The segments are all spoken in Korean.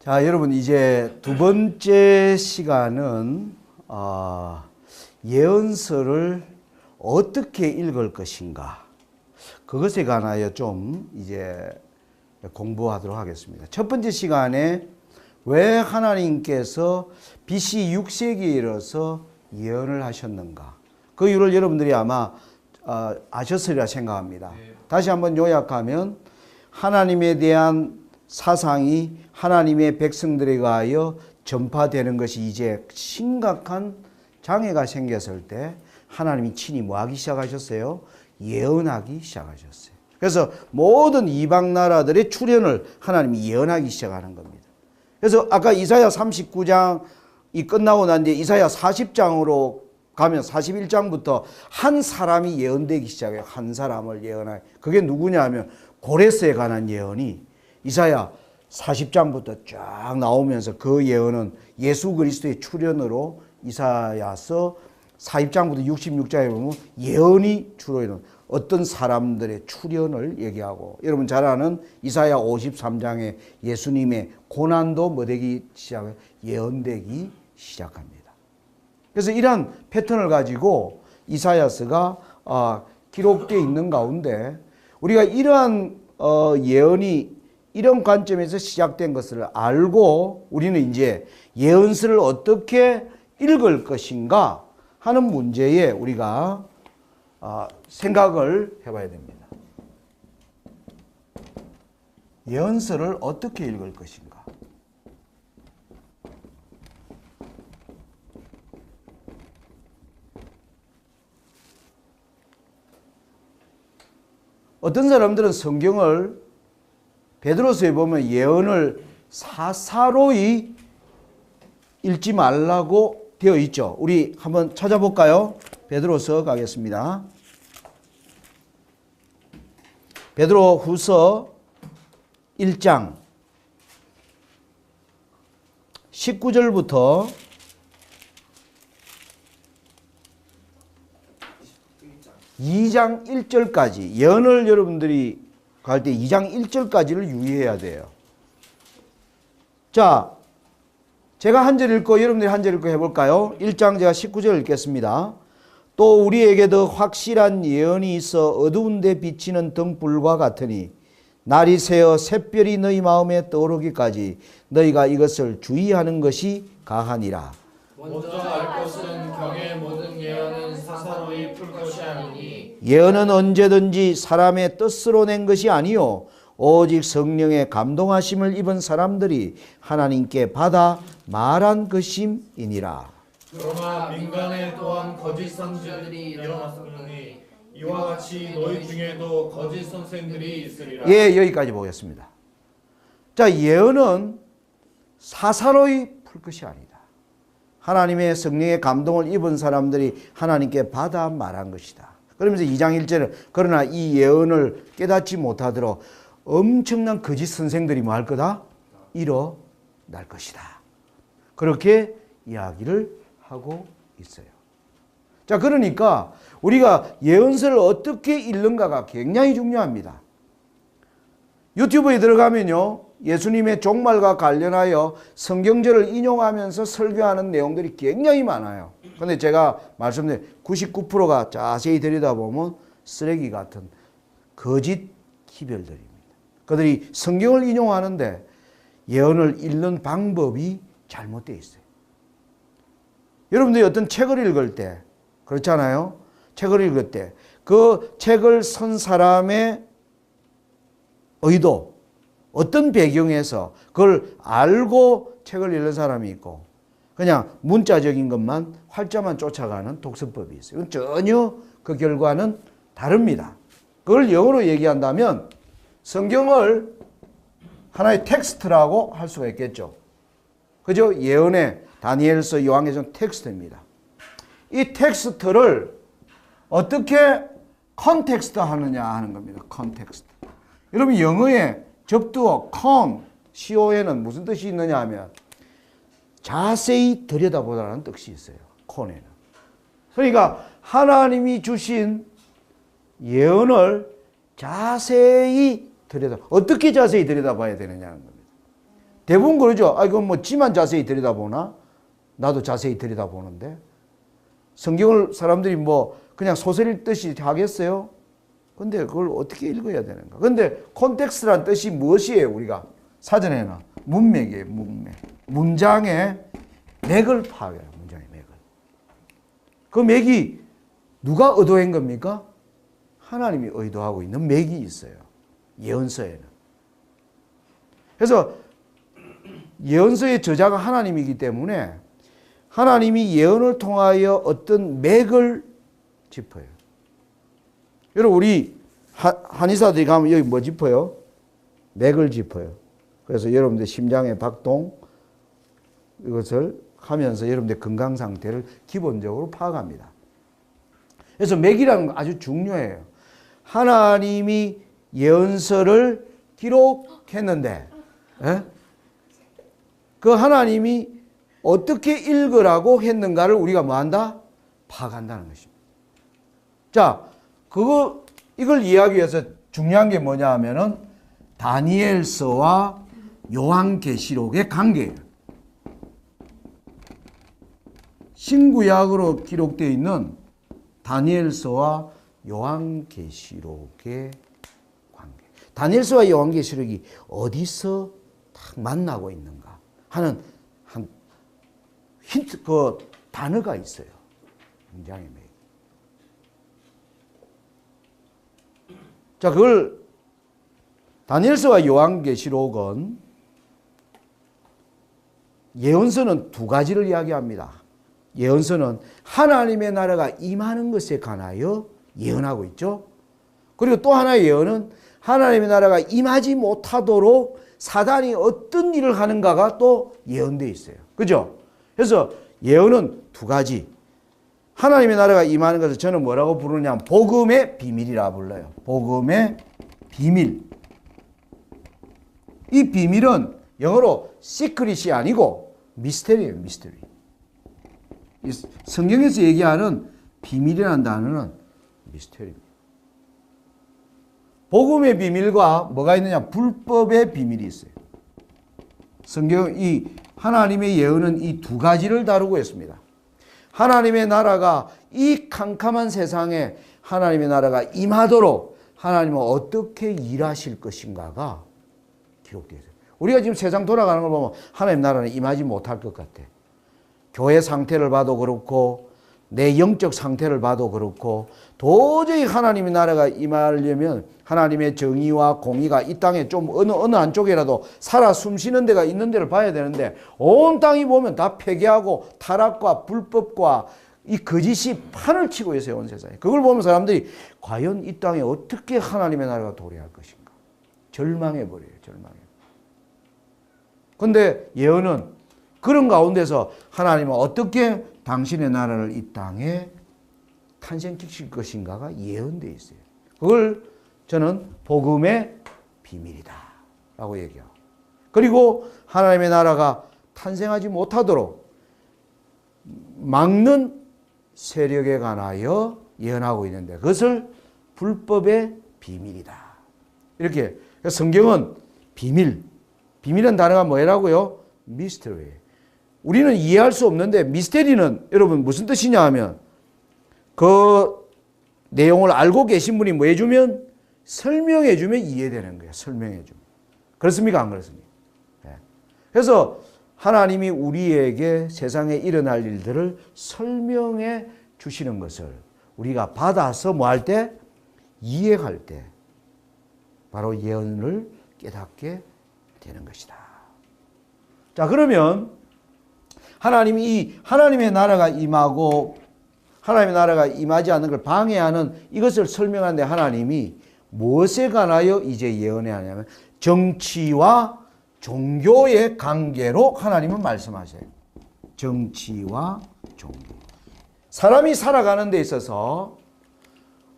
자, 여러분 이제 두 번째 시간은 예언서를 어떻게 읽을 것인가, 그것에 관하여 좀 이제 공부하도록 하겠습니다. 첫 번째 시간에 왜 하나님께서 BC 6세기에 이르러서 예언을 하셨는가, 그 이유를 여러분들이 아마 아셨으리라 생각합니다. 다시 한번 요약하면 하나님에 대한 사상이 하나님의 백성들에 의하여 전파되는 것이 이제 심각한 장애가 생겼을 때 하나님이 친히 뭐하기 시작하셨어요? 예언하기 시작하셨어요. 그래서 모든 이방 나라들의 출현을 하나님이 예언하기 시작하는 겁니다. 그래서 아까 이사야 39장이 끝나고 난 뒤에 이사야 40장으로 가면 41장부터 한 사람이 예언되기 시작해요. 한 사람을 예언하여. 그게 누구냐 하면 고레스에 관한 예언이 이사야 40장부터 쫙 나오면서, 그 예언은 예수 그리스도의 출현으로 이사야서 40장부터 66장에 보면 예언이 주로 있는 어떤 사람들의 출현을 얘기하고, 여러분 잘 아는 이사야 53장에 예수님의 고난도 뭐 되기 시작해요? 예언되기 시작합니다. 그래서 이러한 패턴을 가지고 이사야서가 기록되어 있는 가운데, 우리가 이러한 예언이 이런 관점에서 시작된 것을 알고 우리는 이제 예언서를 어떻게 읽을 것인가 하는 문제에 우리가 생각을 해봐야 됩니다. 예언서를 어떻게 읽을 것인가. 어떤 사람들은 성경을 베드로서에 보면 예언을 사사로이 읽지 말라고 되어 있죠. 우리 한번 찾아볼까요? 베드로서 가겠습니다. 베드로 후서 1장 19절부터 2장 1절까지, 예언을 여러분들이 갈 때 2장 1절까지를 유의해야 돼요. 자, 제가 한 절 읽고 여러분들이 한 절 읽고 해볼까요? 1장 제가 19절 읽겠습니다. 또 우리에게 더 확실한 예언이 있어 어두운 데 비치는 등불과 같으니 날이 새어 샛별이 너희 마음에 떠오르기까지 너희가 이것을 주의하는 것이 가하니라. 먼저 알 것은 경의 모든 예언은 사사로이 풀 것이 아니니 예언은 언제든지 사람의 뜻으로 낸 것이 아니요 오직 성령의 감동하심을 입은 사람들이 하나님께 받아 말한 것임이니라. 그러나 민간에 또한 거짓 선지자들이 일어났으니 이와 같이 너희 중에도 거짓 선생들이 있으리라. 예, 여기까지 보겠습니다. 자, 예언은 사사로이 풀 것이 아니다. 하나님의 성령의 감동을 입은 사람들이 하나님께 받아 말한 것이다. 그러면서 2장 1절은 그러나 이 예언을 깨닫지 못하도록 엄청난 거짓 선생들이 뭐 할 거다? 일어날 것이다. 그렇게 이야기를 하고 있어요. 자, 그러니까 우리가 예언서를 어떻게 읽는가가 굉장히 중요합니다. 유튜브에 들어가면요, 예수님의 종말과 관련하여 성경절을 인용하면서 설교하는 내용들이 굉장히 많아요. 그런데 제가 말씀드린 99%가 자세히 들여다보면 쓰레기 같은 거짓 기별들입니다. 그들이 성경을 인용하는데 예언을 읽는 방법이 잘못되어 있어요. 여러분들이 어떤 책을 읽을 때, 그렇잖아요. 책을 읽을 때 그 책을 쓴 사람의 의도, 어떤 배경에서 그걸 알고 책을 읽는 사람이 있고, 그냥 문자적인 것만 활자만 쫓아가는 독서법이 있어요. 전혀 그 결과는 다릅니다. 그걸 영어로 얘기한다면 성경을 하나의 텍스트라고 할 수가 있겠죠. 그죠? 예언의 다니엘서 요한계시록 텍스트입니다. 이 텍스트를 어떻게 컨텍스트 하느냐 하는 겁니다. 컨텍스트. 여러분 영어에 접두어 con은 무슨 뜻이 있느냐 하면 자세히 들여다보라는 뜻이 있어요. con에는. 그러니까 하나님이 주신 예언을 자세히 어떻게 자세히 들여다봐야 되느냐는 겁니다. 대부분 그러죠. 아, 이건 뭐 지만 자세히 들여다보나? 나도 자세히 들여다보는데. 성경을 사람들이 뭐 그냥 소설 읽듯이 하겠어요? 근데 그걸 어떻게 읽어야 되는가? 근데 콘텍스트란 뜻이 무엇이에요, 우리가? 사전에는 문맥이에요, 문맥. 문장의 맥을 파악해요, 문장의 맥을. 그 맥이 누가 의도한 겁니까? 하나님이 의도하고 있는 맥이 있어요. 예언서에는. 그래서 예언서의 저자가 하나님이기 때문에 하나님이 예언을 통하여 어떤 맥을 짚어요. 여러분 우리 한의사들이 가면 여기 뭐 짚어요? 맥을 짚어요. 그래서 여러분들 심장의 박동 이것을 하면서 여러분들 건강 상태를 기본적으로 파악합니다. 그래서 맥이라는 건 아주 중요해요. 하나님이 예언서를 기록했는데 그 하나님이 어떻게 읽으라고 했는가를 우리가 뭐한다? 파악한다는 것입니다. 자, 이걸 이해하기 위해서 중요한 게 뭐냐 하면은 다니엘서와 요한계시록의 관계예요. 신구약으로 기록되어 있는 다니엘서와 요한계시록의 관계. 다니엘서와 요한계시록이 어디서 딱 만나고 있는가 하는 한 힌트, 그 단어가 있어요. 굉장히 매일. 자, 그걸 다니엘서와 요한계시록은 예언서는 두 가지를 이야기합니다. 예언서는 하나님의 나라가 임하는 것에 관하여 예언하고 있죠. 그리고 또 하나의 예언은 하나님의 나라가 임하지 못하도록 사단이 어떤 일을 하는가가 또 예언되어 있어요. 그죠? 그래서 예언은 두 가지. 하나님의 나라가 임하는 것을 저는 뭐라고 부르냐면 복음의 비밀이라 불러요. 복음의 비밀. 이 비밀은 영어로 시크릿이 아니고 미스테리예요. 미스테리. 성경에서 얘기하는 비밀이라는 단어는 미스테리입니다. 복음의 비밀과 뭐가 있느냐? 불법의 비밀이 있어요. 성경 이 하나님의 예언은 이 두 가지를 다루고 있습니다. 하나님의 나라가 이 캄캄한 세상에 하나님의 나라가 임하도록 하나님은 어떻게 일하실 것인가가 기록되어 있어요. 우리가 지금 세상 돌아가는 걸 보면 하나님 나라는 임하지 못할 것 같아. 교회 상태를 봐도 그렇고 내 영적 상태를 봐도 그렇고 도저히 하나님의 나라가 임하려면 하나님의 정의와 공의가 이 땅에 좀 어느 한쪽이라도 살아 숨쉬는 데가 있는 데를 봐야 되는데 온 땅이 보면 다 폐괴하고 타락과 불법과 이 거짓이 판을 치고 있어요. 온 세상에. 그걸 보면 사람들이 과연 이 땅에 어떻게 하나님의 나라가 도래할 것인가. 절망해버려요. 절망해. 그런데 예언은 그런 가운데서 하나님은 어떻게 당신의 나라를 이 땅에 탄생시킬 것인가가 예언되어 있어요. 그걸 저는 복음의 비밀이다 라고 얘기하고, 그리고 하나님의 나라가 탄생하지 못하도록 막는 세력에 관하여 예언하고 있는데 그것을 불법의 비밀이다. 이렇게 성경은 비밀은 단어가 뭐라고요? 미스터리. 우리는 이해할 수 없는데 미스테리는 여러분 무슨 뜻이냐 하면 그 내용을 알고 계신 분이 뭐 해주면 설명해 주면 이해되는 거예요. 설명해 주면. 그렇습니까? 안 그렇습니까? 네. 그래서 하나님이 우리에게 세상에 일어날 일들을 설명해 주시는 것을 우리가 받아서 뭐 할 때? 이해할 때 바로 예언을 깨닫게 되는 것이다. 자, 그러면 하나님이 하나님의 나라가 임하고 하나님의 나라가 임하지 않는 걸 방해하는 이것을 설명하는데 하나님이 무엇에 관하여 이제 예언해야 하냐면 정치와 종교의 관계로 하나님은 말씀하세요. 정치와 종교. 사람이 살아가는 데 있어서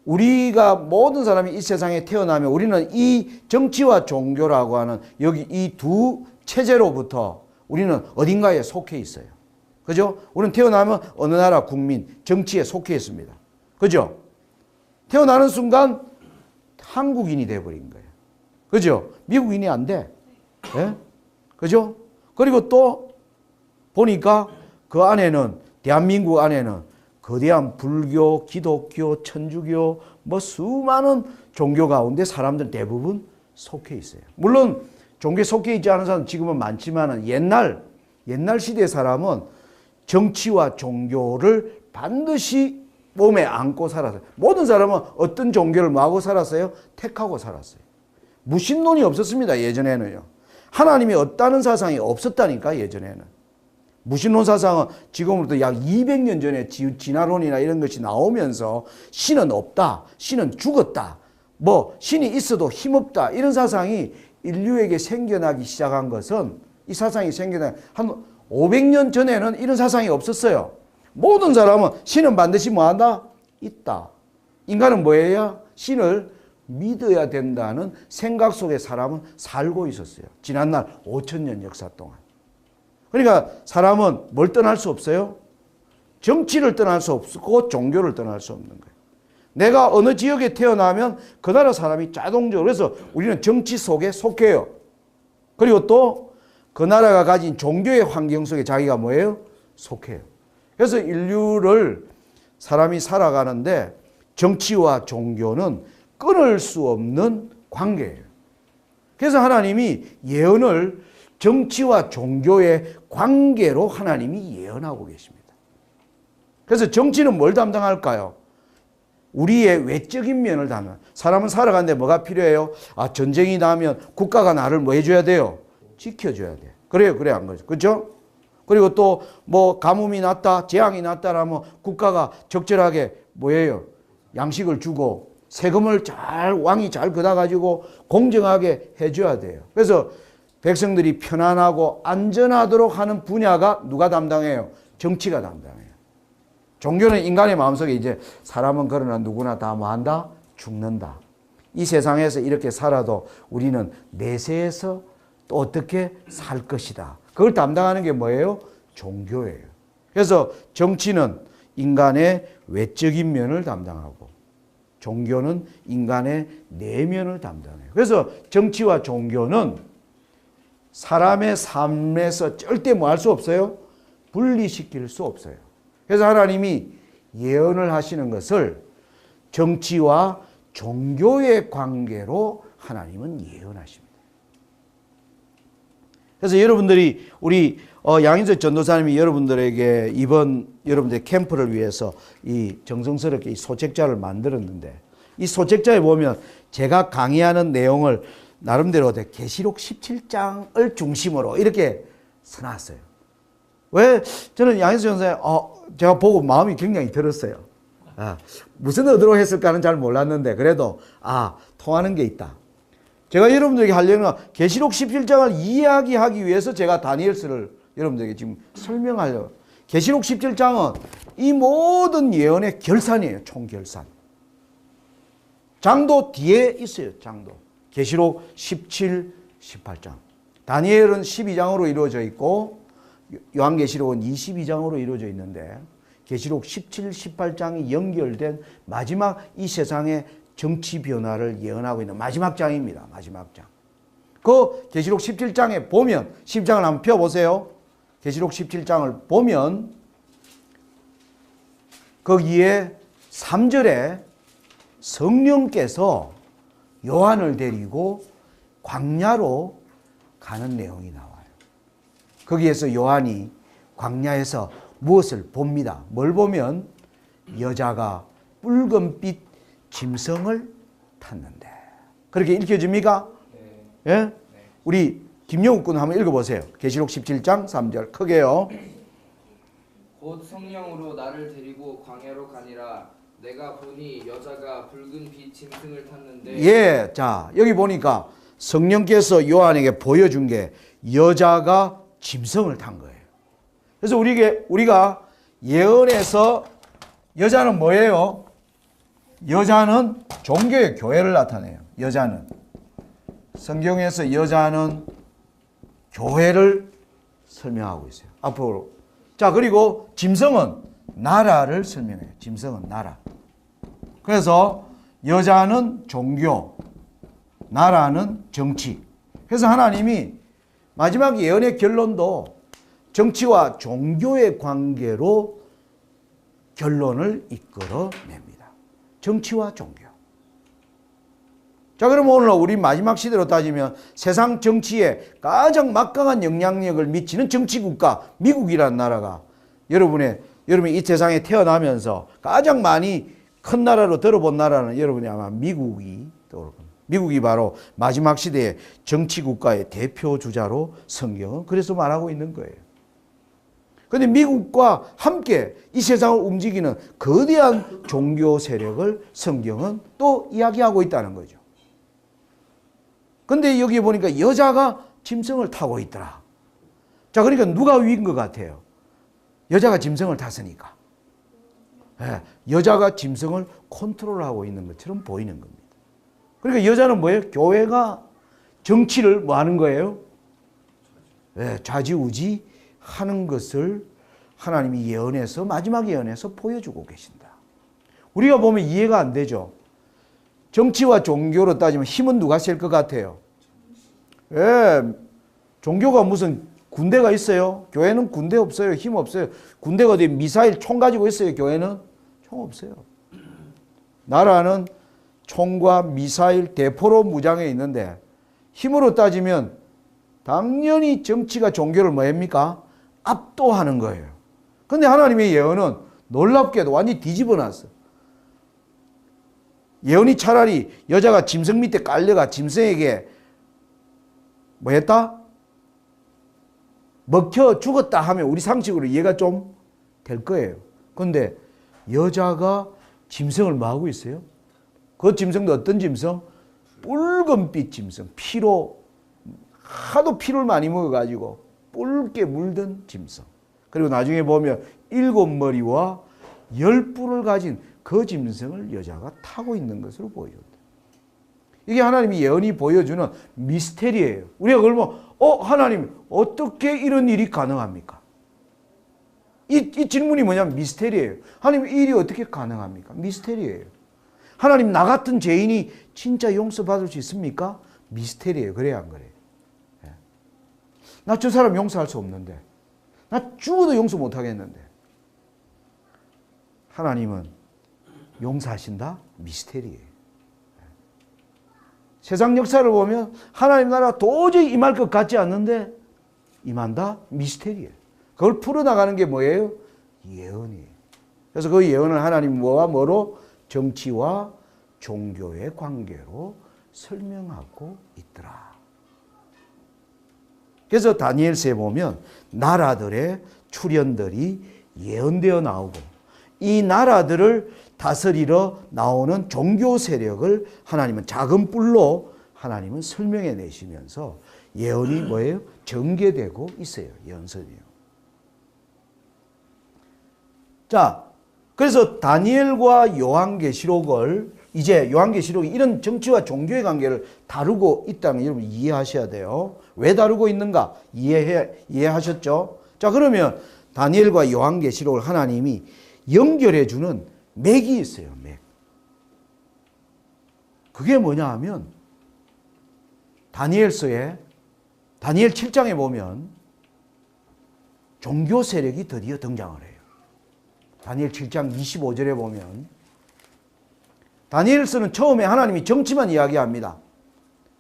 우리가 모든 사람이 이 세상에 태어나면 우리는 이 정치와 종교라고 하는 여기 이 두 체제로부터 우리는 어딘가에 속해 있어요. 그죠? 우리는 태어나면 어느 나라 국민, 정치에 속해 있습니다. 그죠? 태어나는 순간 한국인이 돼버린 거예요. 그죠? 미국인이 안 돼. 예? 그죠? 그리고 또 보니까 그 안에는 대한민국 안에는 거대한 불교, 기독교, 천주교 뭐 수많은 종교 가운데 사람들 대부분 속해 있어요. 물론 종교에 속해 있지 않은 사람은 지금은 많지만 옛날 시대 사람은 정치와 종교를 반드시 몸에 안고 살았어요. 모든 사람은 어떤 종교를 뭐하고 살았어요? 택하고 살았어요. 무신론이 없었습니다. 예전에는요. 하나님이 없다는 사상이 없었다니까. 예전에는. 무신론 사상은 지금으로부터 약 200년 전에 진화론이나 이런 것이 나오면서 신은 없다, 신은 죽었다, 뭐 신이 있어도 힘없다, 이런 사상이 인류에게 생겨나기 시작한 것은, 이 사상이 생겨나기 한 500년 전에는 이런 사상이 없었어요. 모든 사람은 신은 반드시 뭐한다? 있다. 인간은 뭐예요? 신을 믿어야 된다는 생각 속에 사람은 살고 있었어요. 지난날 5,000년 역사 동안. 그러니까 사람은 뭘 떠날 수 없어요? 정치를 떠날 수 없고 종교를 떠날 수 없는 거예요. 내가 어느 지역에 태어나면 그 나라 사람이 자동적으로, 그래서 우리는 정치 속에 속해요. 그리고 또 그 나라가 가진 종교의 환경 속에 자기가 뭐예요? 속해요. 그래서 인류를 사람이 살아가는데 정치와 종교는 끊을 수 없는 관계예요. 그래서 하나님이 예언을 정치와 종교의 관계로 하나님이 예언하고 계십니다. 그래서 정치는 뭘 담당할까요? 우리의 외적인 면을 담당. 사람은 살아가는데 뭐가 필요해요? 전쟁이 나면 국가가 나를 뭐 해줘야 돼요? 지켜줘야 돼. 그래요, 그래 안 거죠. 그렇죠? 그리고 또 뭐 가뭄이 났다, 재앙이 났다라면 국가가 적절하게 뭐예요? 양식을 주고 세금을 왕이 잘 걷어가지고 공정하게 해줘야 돼요. 그래서 백성들이 편안하고 안전하도록 하는 분야가 누가 담당해요? 정치가 담당해요. 종교는 인간의 마음속에 이제 사람은 그러나 누구나 다 뭐한다? 죽는다. 이 세상에서 이렇게 살아도 우리는 내세에서 또 어떻게 살 것이다. 그걸 담당하는 게 뭐예요? 종교예요. 그래서 정치는 인간의 외적인 면을 담당하고 종교는 인간의 내면을 담당해요. 그래서 정치와 종교는 사람의 삶에서 절대 뭐 할 수 없어요? 분리시킬 수 없어요. 그래서 하나님이 예언을 하시는 것을 정치와 종교의 관계로 하나님은 예언하십니다. 그래서 여러분들이 우리 양인석 전도사님이 여러분들에게 이번 여러분들의 캠프를 위해서 이 정성스럽게 이 소책자를 만들었는데, 이 소책자에 보면 제가 강의하는 내용을 나름대로 계시록 17장을 중심으로 이렇게 써놨어요. 왜? 저는 양인석 전도사님 제가 보고 마음이 굉장히 들었어요. 무슨 의도로 했을까는 잘 몰랐는데 그래도 통하는 게 있다. 제가 여러분들에게 하려는 계시록 17장을 이야기하기 위해서 제가 다니엘서를 여러분들에게 지금 설명하려고. 계시록 17장은 이 모든 예언의 결산이에요. 총결산. 장도 뒤에 있어요. 장도. 계시록 17, 18장. 다니엘은 12장으로 이루어져 있고 요한계시록은 22장으로 이루어져 있는데 계시록 17, 18장이 연결된 마지막 이 세상의 정치 변화를 예언하고 있는 마지막 장입니다. 마지막 장. 그 계시록 17장에 보면 10장을 한번 펴보세요. 계시록 17장을 보면 거기에 3절에 성령께서 요한을 데리고 광야로 가는 내용이 나와요. 거기에서 요한이 광야에서 무엇을 봅니다. 뭘 보면 여자가 붉은빛 짐승을 탔는데. 그렇게 읽혀집니까? 네. 예? 네. 우리 김영욱 군 한번 읽어보세요. 계시록 17장 3절 크게요. 곧 성령으로 나를 데리고 광야로 가니라. 내가 보니 여자가 붉은 빛 짐승을 탔는데. 예, 자 여기 보니까 성령께서 요한에게 보여준 게 여자가 짐승을 탄 거예요. 그래서 우리가 예언에서 여자는 뭐예요? 여자는 종교의 교회를 나타내요. 여자는 성경에서 여자는 교회를 설명하고 있어요. 앞으로. 자, 그리고 짐승은 나라를 설명해요. 짐승은 나라. 그래서 여자는 종교, 나라는 정치. 그래서 하나님이 마지막 예언의 결론도 정치와 종교의 관계로 결론을 이끌어냅니다. 정치와 종교. 자, 그럼 오늘 우리 마지막 시대로 따지면 세상 정치에 가장 막강한 영향력을 미치는 정치국가 미국이라는 나라가 여러분이 이 세상에 태어나면서 가장 많이 큰 나라로 들어본 나라는 여러분이 아마 미국이 떠오를 겁니다. 미국이 바로 마지막 시대의 정치국가의 대표 주자로 성경은 그래서 말하고 있는 거예요. 그런데 미국과 함께 이 세상을 움직이는 거대한 종교 세력을 성경은 또 이야기하고 있다는 거죠. 근데 여기 보니까 여자가 짐승을 타고 있더라. 자, 그러니까 누가 위인 것 같아요? 여자가 짐승을 탔으니까. 예, 여자가 짐승을 컨트롤하고 있는 것처럼 보이는 겁니다. 그러니까 여자는 뭐예요? 교회가 정치를 뭐 하는 거예요? 예, 좌지우지 하는 것을 하나님이 예언해서 마지막 예언에서 보여주고 계신다. 우리가 보면 이해가 안 되죠. 정치와 종교로 따지면 힘은 누가 셀 것 같아요? 예, 종교가 무슨 군대가 있어요? 교회는 군대 없어요. 힘 없어요. 군대가 어디 미사일 총 가지고 있어요? 교회는 총 없어요. 나라는 총과 미사일 대포로 무장해 있는데 힘으로 따지면 당연히 정치가 종교를 뭐 합니까? 압도하는 거예요. 그런데 하나님의 예언은 놀랍게도 완전히 뒤집어 놨어. 예언이 차라리 여자가 짐승 밑에 깔려가 짐승에게 뭐 했다? 먹혀 죽었다 하면 우리 상식으로 이해가 좀 될 거예요. 그런데 여자가 짐승을 뭐 하고 있어요? 그 짐승도 어떤 짐승? 붉은빛 짐승. 하도 피를 많이 먹어가지고 붉게 물든 짐승. 그리고 나중에 보면 7머리와 10뿔을 가진 그 짐승을 여자가 타고 있는 것으로 보여준다. 이게 하나님이 예언이 보여주는 미스테리예요. 우리가 그러면 하나님 어떻게 이런 일이 가능합니까? 이 질문이 뭐냐면 미스테리예요. 하나님 이 일이 어떻게 가능합니까? 미스테리예요. 하나님 나 같은 죄인이 진짜 용서받을 수 있습니까? 미스테리예요. 그래야 안 그래요? 나 저 사람 용서할 수 없는데 나 죽어도 용서 못하겠는데 하나님은 용서하신다? 미스테리예요. 세상 역사를 보면 하나님 나라가 도저히 임할 것 같지 않는데 임한다? 미스테리예요. 그걸 풀어나가는 게 뭐예요? 예언이에요. 그래서 그 예언을 하나님 뭐와 뭐로? 정치와 종교의 관계로 설명하고 있더라. 그래서 다니엘서에 보면 나라들의 출현들이 예언되어 나오고 이 나라들을 다스리러 나오는 종교 세력을 하나님은 작은 뿔로 하나님은 설명해 내시면서 예언이 뭐예요? 전개되고 있어요. 예언서이요. 자, 그래서 다니엘과 요한계시록을 이제 요한계시록이 이런 정치와 종교의 관계를 다루고 있다는 여러분 이해하셔야 돼요. 왜 다루고 있는가? 이해하셨죠? 자, 그러면 다니엘과 요한계시록을 하나님이 연결해 주는 맥이 있어요. 맥. 그게 뭐냐 하면 다니엘서에 다니엘 7장에 보면 종교 세력이 드디어 등장을 해요. 다니엘 7장 25절에 보면 다니엘서는 처음에 하나님이 정치만 이야기합니다.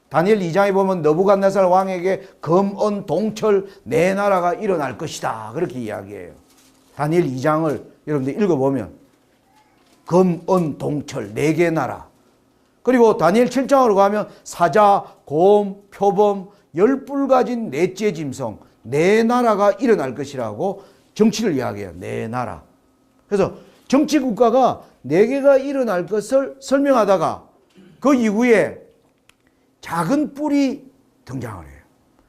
다니엘 2장에 보면 느부갓네살 왕에게 검, 은, 동철 네 나라가 일어날 것이다. 그렇게 이야기해요. 다니엘 2장을 여러분들 읽어보면 검, 은, 동철 네 개 나라. 그리고 다니엘 7장으로 가면 사자, 곰, 표범, 10뿔 가진 넷째 짐승 네 나라가 일어날 것이라고 정치를 이야기해요. 네 나라. 그래서 정치 국가가 네 개가 일어날 것을 설명하다가 그 이후에 작은 뿔이 등장을 해요.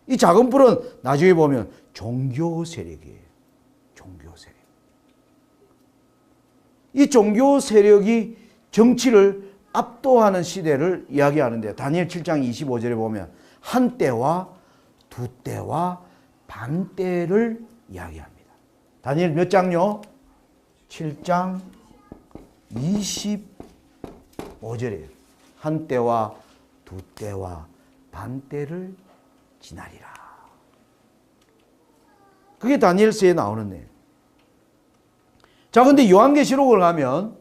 이 작은 뿔은 나중에 보면 종교 세력이에요. 종교 세력. 이 종교 세력이 정치를 압도하는 시대를 이야기하는데요. 다니엘 7장 25절에 보면 한 때와 두 때와 반 때를 이야기합니다. 다니엘 몇 장요? 7장 25절이에요. 한 때와 두 때와 반 때를 지나리라. 그게 다니엘서에 나오는 내용. 자, 근데 요한계시록을 가면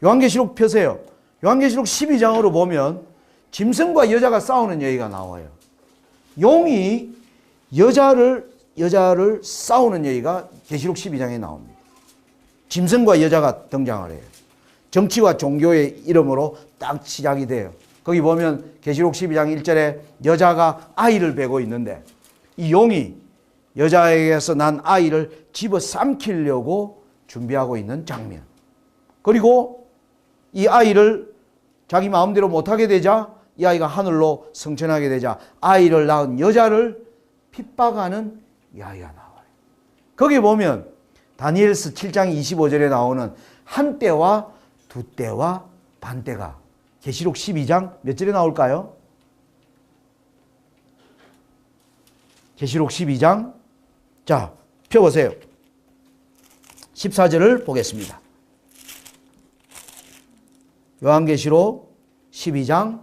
요한계시록 펴세요. 요한계시록 12장으로 보면 짐승과 여자가 싸우는 얘기가 나와요. 용이 여자를 싸우는 얘기가 계시록 12장에 나옵니다. 짐승과 여자가 등장을 해요. 정치와 종교의 이름으로 딱 시작이 돼요. 거기 보면 계시록 12장 1절에 여자가 아이를 베고 있는데 이 용이 여자에게서 난 아이를 집어삼키려고 준비하고 있는 장면. 그리고 이 아이를 자기 마음대로 못하게 되자 이 아이가 하늘로 승천하게 되자 아이를 낳은 여자를 핍박하는 이야기가 나와요. 거기 보면 다니엘서 7장 25절에 나오는 한 때와 두 때와 반 때가 계시록 12장 몇 절에 나올까요? 계시록 12장 자 펴보세요. 14절을 보겠습니다. 요한계시록 12장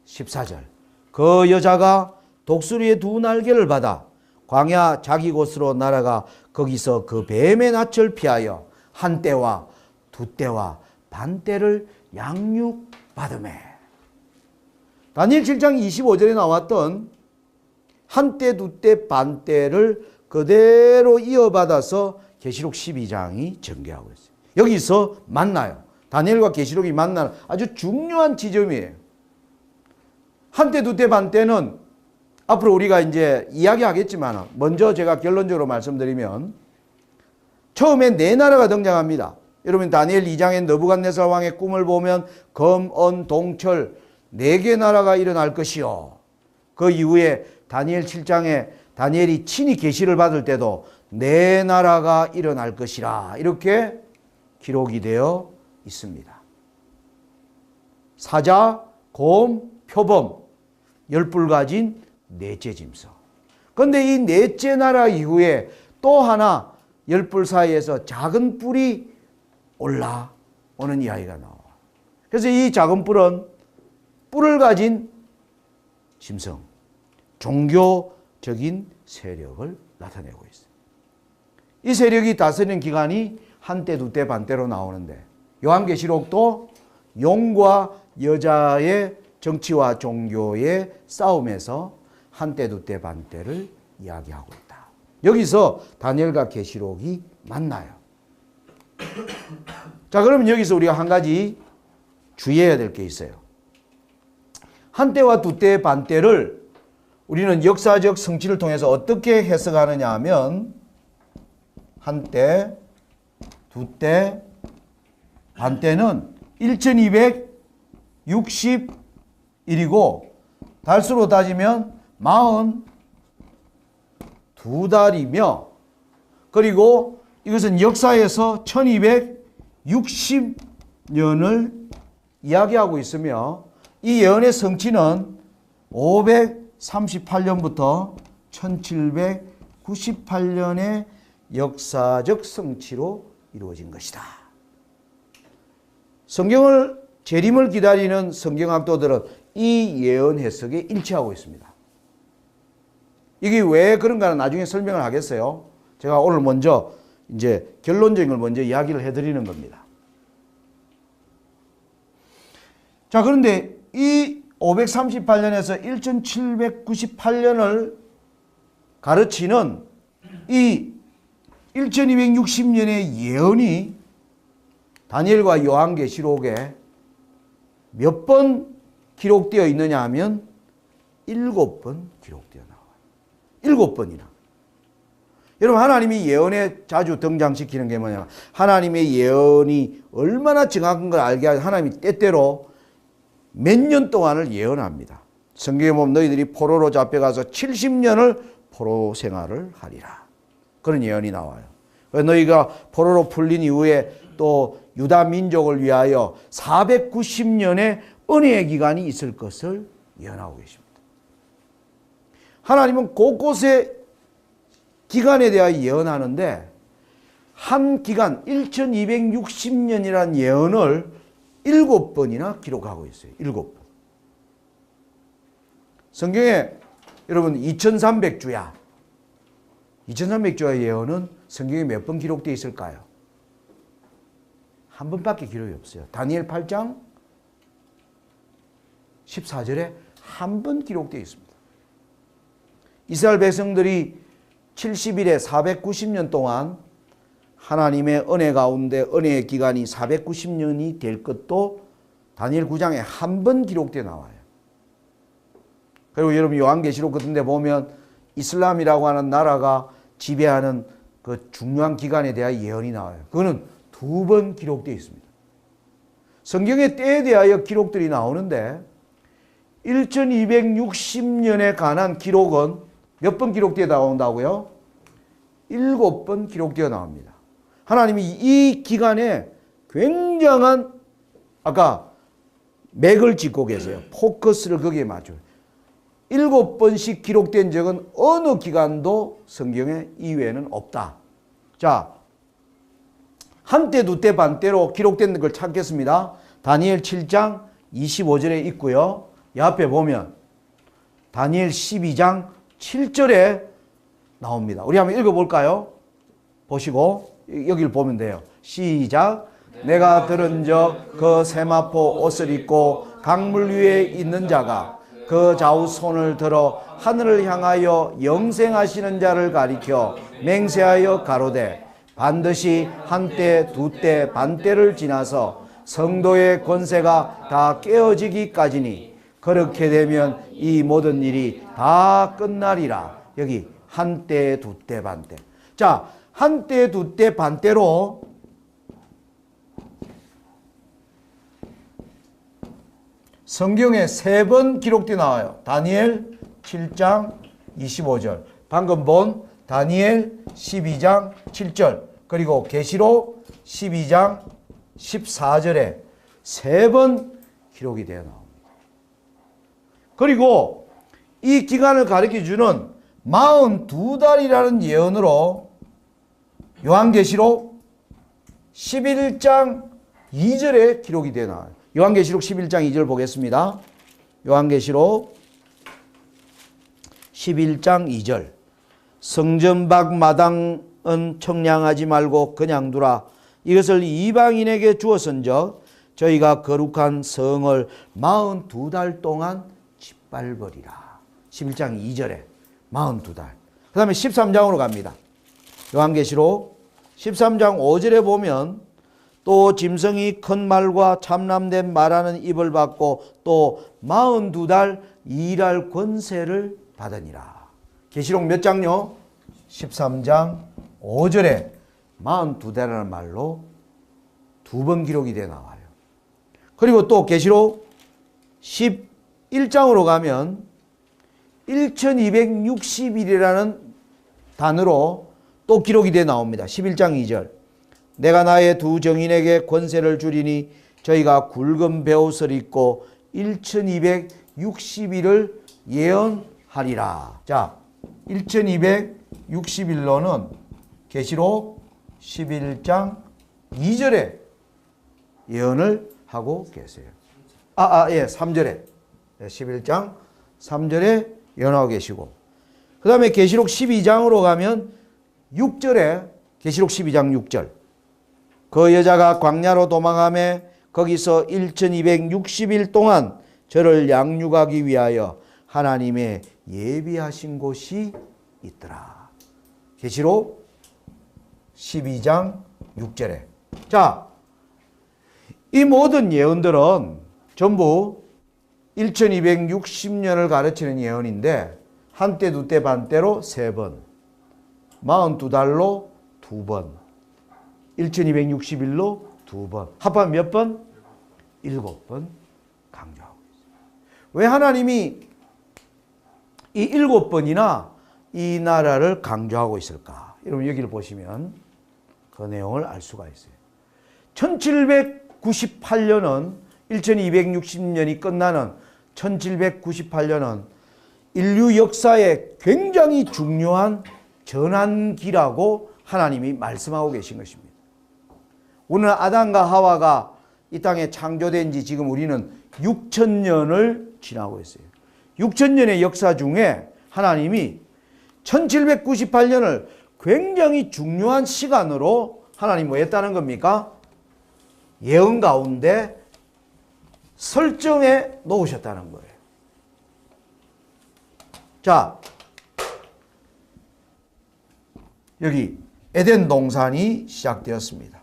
14절 그 여자가 독수리의 두 날개를 받아 광야 자기 곳으로 날아가 거기서 그 뱀의 낯을 피하여 한 때와 두 때와 반 때를 양육받으매. 다니엘 7장 25절에 나왔던 한 때, 두 때, 반 때를 그대로 이어받아서 계시록 12장이 전개하고 있어요. 여기서 만나요. 다니엘과 계시록이 만나는 아주 중요한 지점이에요. 한 때, 두 때, 반 때는 앞으로 우리가 이제 이야기하겠지만 먼저 제가 결론적으로 말씀드리면 처음에 네 나라가 등장합니다. 여러분 다니엘 2장의 느부갓네살 왕의 꿈을 보면 검, 은, 동철 네 개 나라가 일어날 것이요. 그 이후에 다니엘 7장에 다니엘이 친히 계시를 받을 때도 네 나라가 일어날 것이라 이렇게 기록이 되어 있습니다. 사자, 곰, 표범, 열불 가진 넷째 짐승. 그런데 이 넷째 나라 이후에 또 하나 열불 사이에서 작은 뿔이 올라오는 이야기가 나와. 그래서 이 작은 뿔은 뿔을 가진 짐승, 종교적인 세력을 나타내고 있어요. 이 세력이 다스리는 기간이 한때, 두때, 반때로 나오는데 요한계시록도 용과 여자의 정치와 종교의 싸움에서 한때, 두때, 반때를 이야기하고 있다. 여기서 다니엘과 계시록이 만나요. 자, 그러면 여기서 우리가 한 가지 주의해야 될 게 있어요. 한때와 두때, 반때를 우리는 역사적 성취를 통해서 어떻게 해석하느냐 하면 한때, 두때, 반때는 1261이고 달수로 따지면 42달이며 그리고 이것은 역사에서 1260년을 이야기하고 있으며 이 예언의 성취는 538년부터 1798년의 역사적 성취로 이루어진 것이다. 성경을 재림을 기다리는 성경학도들은 이 예언 해석에 일치하고 있습니다. 이게 왜 그런가는 나중에 설명을 하겠어요. 제가 오늘 먼저 이제 결론적인 걸 먼저 이야기를 해드리는 겁니다. 자, 그런데 이 538년에서 1798년을 가르치는 이 1260년의 예언이 다니엘과 요한계시록에 몇 번 기록되어 있느냐 하면 7번 기록되어 나와요. 7번이나. 여러분 하나님이 예언에 자주 등장시키는 게 뭐냐. 하나님의 예언이 얼마나 정확한 걸 알게 하여 하나님이 때때로 몇 년 동안을 예언합니다. 성경에 보면 너희들이 포로로 잡혀가서 70년을 포로 생활을 하리라. 그런 예언이 나와요. 너희가 포로로 풀린 이후에 또 유다 민족을 위하여 490년의 은혜의 기간이 있을 것을 예언하고 계십니다. 하나님은 곳곳에 기간에 대하여 예언하는데 한 기간 1260년이라는 예언을 7번이나 기록하고 있어요. 7번. 성경에 여러분 2300주야. 2300조의 예언은 성경에 몇 번 기록되어 있을까요? 한 번밖에 기록이 없어요. 다니엘 8장 14절에 한 번 기록되어 있습니다. 이스라엘 백성들이 70일에 490년 동안 하나님의 은혜 가운데 은혜의 기간이 490년이 될 것도 다니엘 9장에 한 번 기록되어 나와요. 그리고 여러분 요한계시록 같은 데 보면 이슬람이라고 하는 나라가 지배하는 그 중요한 기간에 대한 예언이 나와요. 그거는 두 번 기록되어 있습니다. 성경의 때에 대하여 기록들이 나오는데 1260년에 관한 기록은 몇 번 기록되어 나온다고요? 7번 기록되어 나옵니다. 하나님이 이 기간에 굉장한 아까 맥을 짚고 계세요. 포커스를 거기에 맞춰요. 7번씩 기록된 적은 어느 기간도 성경에 이외에는 없다. 자, 한때 두때 반때로 기록된 걸 찾겠습니다. 다니엘 7장 25절에 있고요. 옆에 보면 다니엘 12장 7절에 나옵니다. 우리 한번 읽어볼까요? 보시고 여기를 보면 돼요. 시작. 내가 들은 적 그 세마포 옷을 입고 강물 위에 있는 자가 그 좌우 손을 들어 하늘을 향하여 영생하시는 자를 가리켜 맹세하여 가로되 반드시 한때 두때 반때를 지나서 성도의 권세가 다 깨어지기까지니 그렇게 되면 이 모든 일이 다 끝나리라. 여기 한때 두때 반때. 자, 한때 두때 반때로 성경에 3번 기록되어 나와요. 다니엘 7장 25절, 방금 본 다니엘 12장 7절, 그리고 계시록 12장 14절에 3번 기록이 되어 나옵니다. 그리고 이 기간을 가리켜주는 42달이라는 예언으로 요한계시록 11장 2절에 기록이 되어 나와요. 요한계시록 11장 2절 보겠습니다. 요한계시록 11장 2절. 성전 밖 마당은 청량하지 말고 그냥 두라. 이것을 이방인에게 주었은즉 저희가 거룩한 성을 42달 동안 짓밟으리라. 11장 2절에 42달. 그 다음에 13장으로 갑니다. 요한계시록 13장 5절에 보면 또 짐승이 큰 말과 참람된 말하는 입을 받고 또 42달 일할 권세를 받으니라. 계시록 몇 장요? 13장 5절에 42달이라는 말로 2번 기록이 되어 나와요. 그리고 또 계시록 11장으로 가면 1260일이라는 단어로 또 기록이 되어 나옵니다. 11장 2절. 내가 나의 두 정인에게 권세를 주리니 저희가 굵은 베옷을 입고 1260일을 예언하리라. 자, 1260일로는 계시록 11장 2절에 예언을 하고 계세요. 예, 3절에. 11장 3절에 예언하고 계시고. 그 다음에 계시록 12장으로 가면 6절에 계시록 12장 6절. 그 여자가 광야로 도망하며 거기서 1260일 동안 저를 양육하기 위하여 하나님의 예비하신 곳이 있더라. 계시록 12장 6절에. 자, 이 모든 예언들은 전부 1260년을 가르치는 예언인데 한때 두때 반때로 3번, 42달로 2번, 1260일로 2번, 합하면 몇 번? 7번 강조하고 있어요. 왜 하나님이 이 7번이나 이 나라를 강조하고 있을까? 여러분 여기를 보시면 그 내용을 알 수가 있어요. 1798년은 1260년이 끝나는 1798년은 인류 역사에 굉장히 중요한 전환기라고 하나님이 말씀하고 계신 것입니다. 오늘 아담과 하와가 이 땅에 창조된 지 지금 우리는 6000년을 지나고 있어요. 6000년의 역사 중에 하나님이 1798년을 굉장히 중요한 시간으로 하나님 뭐 했다는 겁니까? 예언 가운데 설정해 놓으셨다는 거예요. 자, 여기 에덴 동산이 시작되었습니다.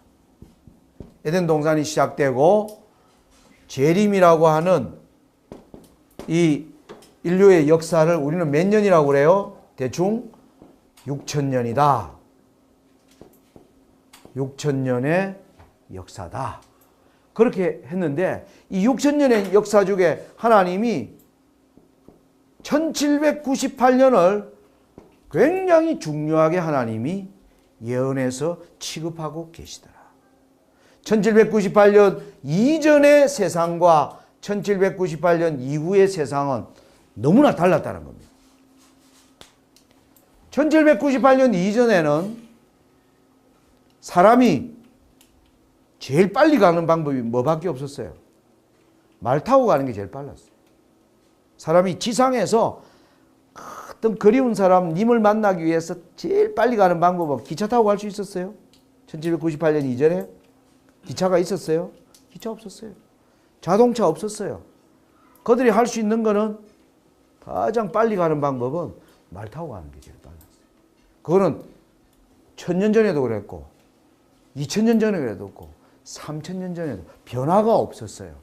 에덴 동산이 시작되고 재림이라고 하는 이 인류의 역사를 우리는 몇 년이라고 그래요? 대충 6,000년이다. 6,000년의 역사다. 그렇게 했는데 이 6,000년의 역사 중에 하나님이 1798년을 굉장히 중요하게 하나님이 예언해서 취급하고 계시더라. 1798년 이전의 세상과 1798년 이후의 세상은 너무나 달랐다는 겁니다. 1798년 이전에는 사람이 제일 빨리 가는 방법이 뭐밖에 없었어요? 말 타고 가는 게 제일 빨랐어요. 사람이 지상에서 어떤 그리운 사람, 님을 만나기 위해서 제일 빨리 가는 방법은 기차 타고 갈 수 있었어요? 1798년 이전에 기차가 있었어요? 기차 없었어요. 자동차 없었어요. 그들이 할 수 있는 거는 가장 빨리 가는 방법은 말 타고 가는 게 제일 빨랐어요. 그거는 1000년 전에도 그랬고 2000년 전에 그랬고 3000년 전에도 변화가 없었어요.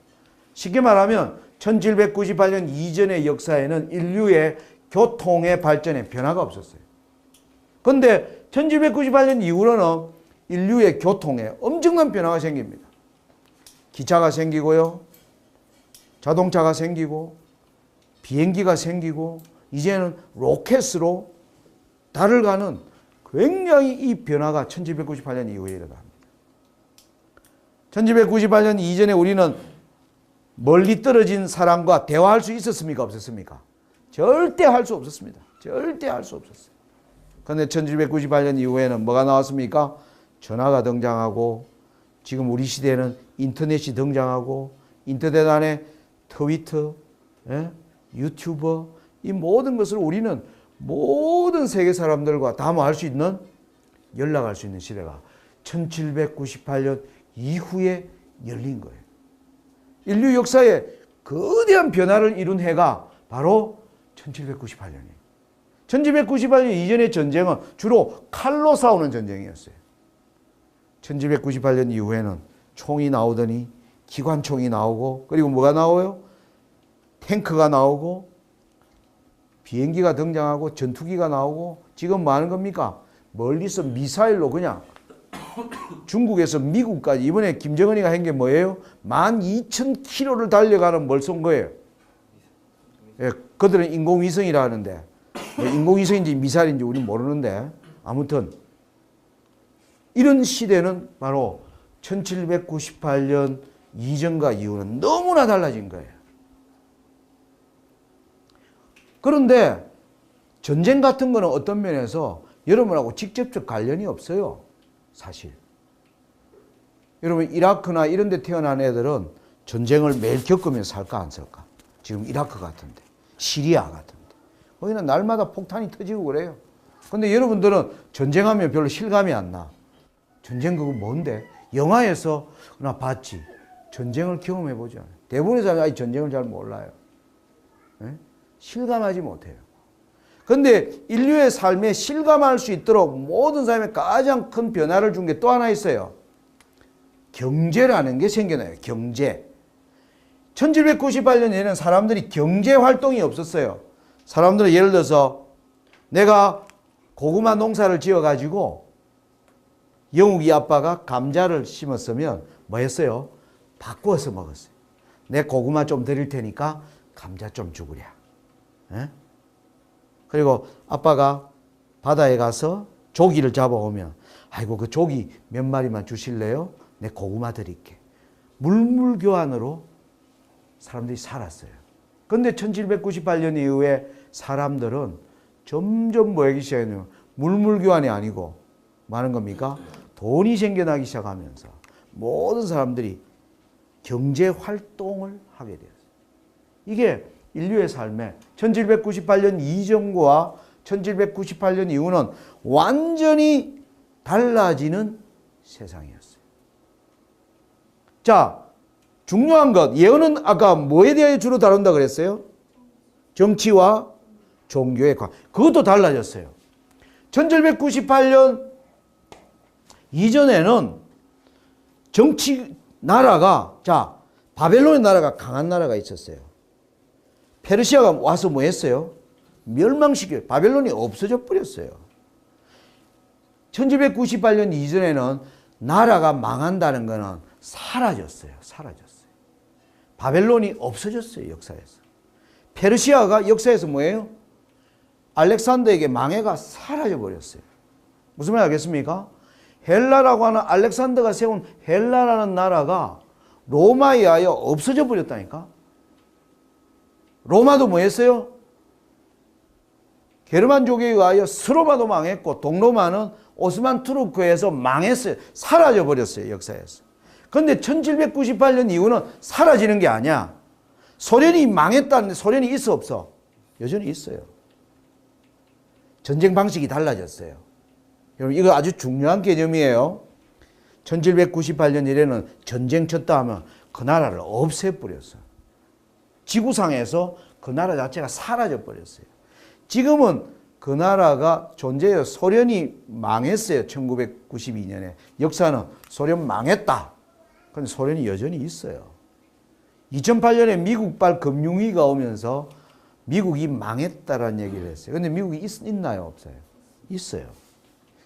쉽게 말하면 1798년 이전의 역사에는 인류의 교통의 발전에 변화가 없었어요. 그런데 1798년 이후로는 인류의 교통에 엄청난 변화가 생깁니다. 기차가 생기고요. 자동차가 생기고 비행기가 생기고 이제는 로켓으로 달을 가는 굉장히 이 변화가 1798년 이후에 일어납니다. 1798년 이전에 우리는 멀리 떨어진 사람과 대화할 수 있었습니까? 없었습니까? 절대 할 수 없었습니다. 절대 할 수 없었어요. 그런데 1798년 이후에는 뭐가 나왔습니까? 전화가 등장하고 지금 우리 시대에는 인터넷이 등장하고 인터넷 안에 트위터, 유튜버 이 모든 것을 우리는 모든 세계 사람들과 다 뭐 할 수 있는 연락할 수 있는 시대가 1798년 이후에 열린 거예요. 인류 역사에 거대한 변화를 이룬 해가 바로 1798년이에요. 1798년 이전의 전쟁은 주로 칼로 싸우는 전쟁이었어요. 1798년 이후에는 총이 나오더니 기관총이 나오고 그리고 뭐가 나와요? 탱크가 나오고 비행기가 등장하고 전투기가 나오고 지금 뭐 하는 겁니까? 멀리서 미사일로 그냥 중국에서 미국까지 이번에 김정은이가 한 게 뭐예요? 12,000km를 달려가는 뭘 쏜 거예요. 예, 그들은 인공위성이라 하는데 인공위성인지 미사일인지 우리는 모르는데 아무튼 이런 시대는 바로 1798년 이전과 이후는 너무나 달라진 거예요. 그런데 전쟁 같은 거는 어떤 면에서 여러분하고 직접적 관련이 없어요. 사실. 여러분 이라크나 이런 데 태어난 애들은 전쟁을 매일 겪으면서 살까 안 살까? 지금 이라크 같은데 시리아 같은데 거기는 날마다 폭탄이 터지고 그래요. 근데 여러분들은 전쟁하면 별로 실감이 안 나. 전쟁 그거 뭔데? 영화에서 나 봤지. 전쟁을 경험해보지 않아요. 대부분의 사람이 전쟁을 잘 몰라요. 네? 실감하지 못해요. 그런데 인류의 삶에 실감할 수 있도록 모든 삶에 가장 큰 변화를 준 게 또 하나 있어요. 경제라는 게 생겨나요. 경제. 1798년에는 사람들이 경제 활동이 없었어요. 사람들은 예를 들어서 내가 고구마 농사를 지어가지고 영욱이 아빠가 감자를 심었으면 뭐 했어요? 바꾸어서 먹었어요. 내 고구마 좀 드릴 테니까 감자 좀 주구랴. 에? 그리고 아빠가 바다에 가서 조기를 잡아오면 아이고 그 조기 몇 마리만 주실래요? 내 고구마 드릴게. 물물교환으로 사람들이 살았어요. 그런데 1798년 이후에 사람들은 점점 뭐 하기 시작했냐면 물물교환이 아니고 뭐 하는 겁니까? 돈이 생겨나기 시작하면서 모든 사람들이 경제활동을 하게 되었어요. 이게 인류의 삶에 1798년 이전과 1798년 이후는 완전히 달라지는 세상이었어요. 자, 중요한 것, 예언은 아까 뭐에 대해 주로 다룬다 그랬어요? 정치와 종교의 관계. 그것도 달라졌어요. 1798년 이전에는 정치 나라가, 자, 바벨론의 나라가 강한 나라가 있었어요. 페르시아가 와서 뭐 했어요? 멸망시켜요. 바벨론이 없어져 버렸어요. 1798년 이전에는 나라가 망한다는 것은 사라졌어요. 바벨론이 없어졌어요. 역사에서. 페르시아가 역사에서 뭐예요? 알렉산더에게 망해가 사라져 버렸어요. 무슨 말 알겠습니까? 헬라라고 하는 알렉산더가 세운 헬라라는 나라가 로마에 의하여 없어져 버렸다니까. 로마도 뭐 했어요? 게르만족에 의하여 스로마도 망했고 동로마는 오스만 투르크에서 망했어요. 사라져 버렸어요. 역사에서. 그런데 1798년 이후는 사라지는 게 아니야. 소련이 망했다는데 소련이 있어 없어? 여전히 있어요. 전쟁 방식이 달라졌어요. 여러분 이거 아주 중요한 개념이에요. 1798년 이래는 전쟁 쳤다 하면 그 나라를 없애버렸어요. 지구상에서 그 나라 자체가 사라져 버렸어요. 지금은 그 나라가 존재해요. 소련이 망했어요. 1992년에. 역사는 소련 망했다. 그런데 소련이 여전히 있어요. 2008년에 미국발 금융위기가 오면서 미국이 망했다라는 얘기를 했어요. 그런데 미국이 있나요? 없어요? 있어요.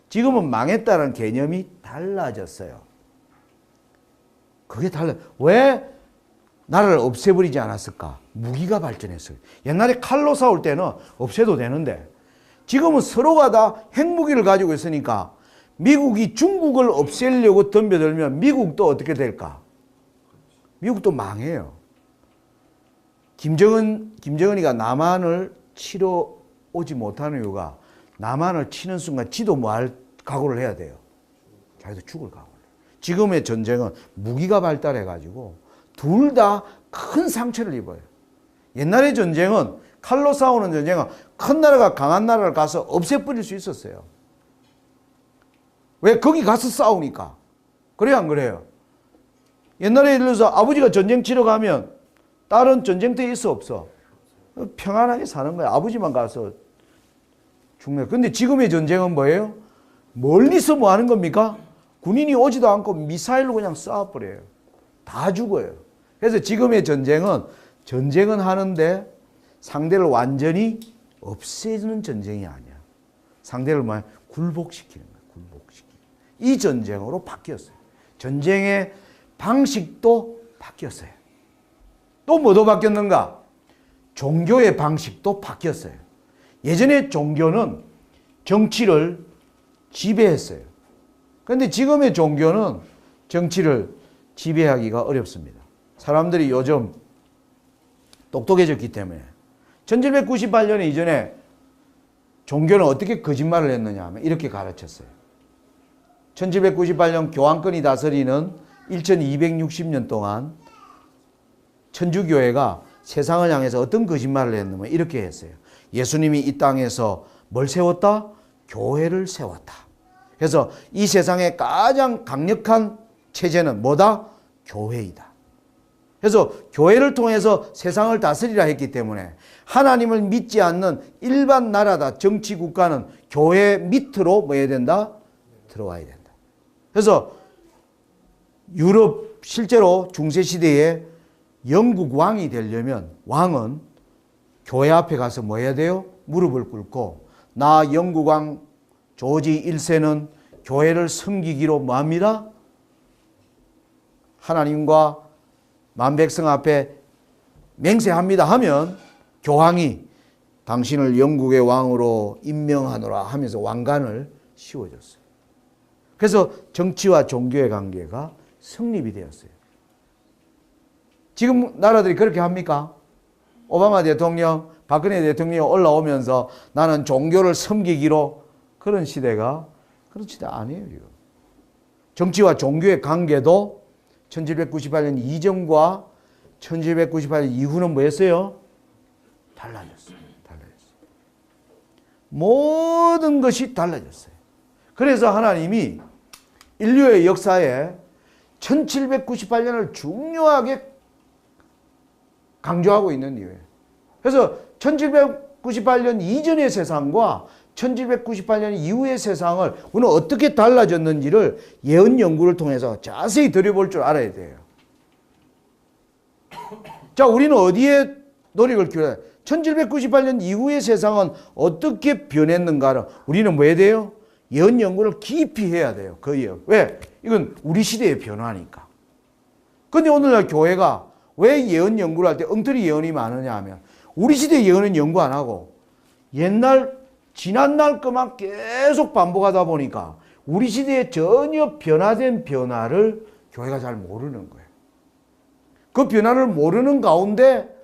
지금은 망했다는 개념이 달라졌어요. 그게 달라요. 왜 나라를 없애버리지 않았을까? 무기가 발전했어요. 옛날에 칼로 싸울 때는 없애도 되는데 지금은 서로가 다 핵무기를 가지고 있으니까 미국이 중국을 없애려고 덤벼들면 미국도 어떻게 될까? 미국도 망해요. 김정은이가 남한을 치러 오지 못하는 이유가 남한을 치는 순간 지도 뭐 할 각오를 해야 돼요. 자기도 죽을 각오를 해요. 지금의 전쟁은 무기가 발달해가지고 둘 다 큰 상처를 입어요. 옛날의 전쟁은 칼로 싸우는 전쟁은 큰 나라가 강한 나라를 가서 없애버릴 수 있었어요. 왜? 거기 가서 싸우니까. 그래요 안 그래요? 옛날에 예를 들어서 아버지가 전쟁 치러 가면 딸은 전쟁터에 있어 없어? 평안하게 사는 거야. 아버지만 가서 죽는 거야. 근데 지금의 전쟁은 뭐예요? 멀리서 뭐 하는 겁니까? 군인이 오지도 않고 미사일로 그냥 쏴버려요. 다 죽어요. 그래서 지금의 전쟁은 하는데 상대를 완전히 없애는 전쟁이 아니야. 상대를 뭐 굴복시키는 거야. 굴복시키는. 이 전쟁으로 바뀌었어요. 전쟁의 방식도 바뀌었어요. 또 뭐도 바뀌었는가? 종교의 방식도 바뀌었어요. 예전에 종교는 정치를 지배했어요. 그런데 지금의 종교는 정치를 지배하기가 어렵습니다. 사람들이 요즘 똑똑해졌기 때문에 1798년 이전에 종교는 어떻게 거짓말을 했느냐 하면 이렇게 가르쳤어요. 1798년 교황권이 다스리는 1260년 동안 천주교회가 세상을 향해서 어떤 거짓말을 했냐면 이렇게 했어요. 예수님이 이 땅에서 뭘 세웠다? 교회를 세웠다. 그래서 이 세상의 가장 강력한 체제는 뭐다? 교회이다. 그래서 교회를 통해서 세상을 다스리라 했기 때문에 하나님을 믿지 않는 일반 나라다, 정치 국가는 교회 밑으로 뭐 해야 된다? 들어와야 된다. 그래서 유럽 실제로 중세시대에 영국 왕이 되려면 왕은 교회 앞에 가서 뭐 해야 돼요? 무릎을 꿇고 나 영국 왕 조지 1세는 교회를 섬기기로 뭐 합니다? 하나님과 만백성 앞에 맹세합니다 하면 교황이 당신을 영국의 왕으로 임명하노라 하면서 왕관을 씌워줬어요. 그래서 정치와 종교의 관계가 성립이 되었어요. 지금 나라들이 그렇게 합니까? 오바마 대통령, 박근혜 대통령이 올라오면서 나는 종교를 섬기기로 그런 시대가 그런 시대 아니에요. 지금. 정치와 종교의 관계도 1798년 이전과 1798년 이후는 뭐였어요? 달라졌어요. 모든 것이 달라졌어요. 그래서 하나님이 인류의 역사에 1798년을 중요하게 강조하고 있는 이유예요. 그래서 1798년 이전의 세상과 1798년 이후의 세상을 우리는 어떻게 달라졌는지를 예언 연구를 통해서 자세히 들여볼 줄 알아야 돼요. 자, 우리는 어디에 노력을 기울여야 돼요? 1798년 이후의 세상은 어떻게 변했는가를 우리는 뭐 해야 돼요? 예언 연구를 깊이 해야 돼요. 그 예언. 왜? 이건 우리 시대의 변화니까. 근데 오늘날 교회가 왜 예언 연구를 할 때 엉터리 예언이 많으냐 하면 우리 시대 예언은 연구 안 하고 옛날 지난날 것만 계속 반복하다 보니까 우리 시대에 전혀 변화된 변화를 교회가 잘 모르는 거예요. 그 변화를 모르는 가운데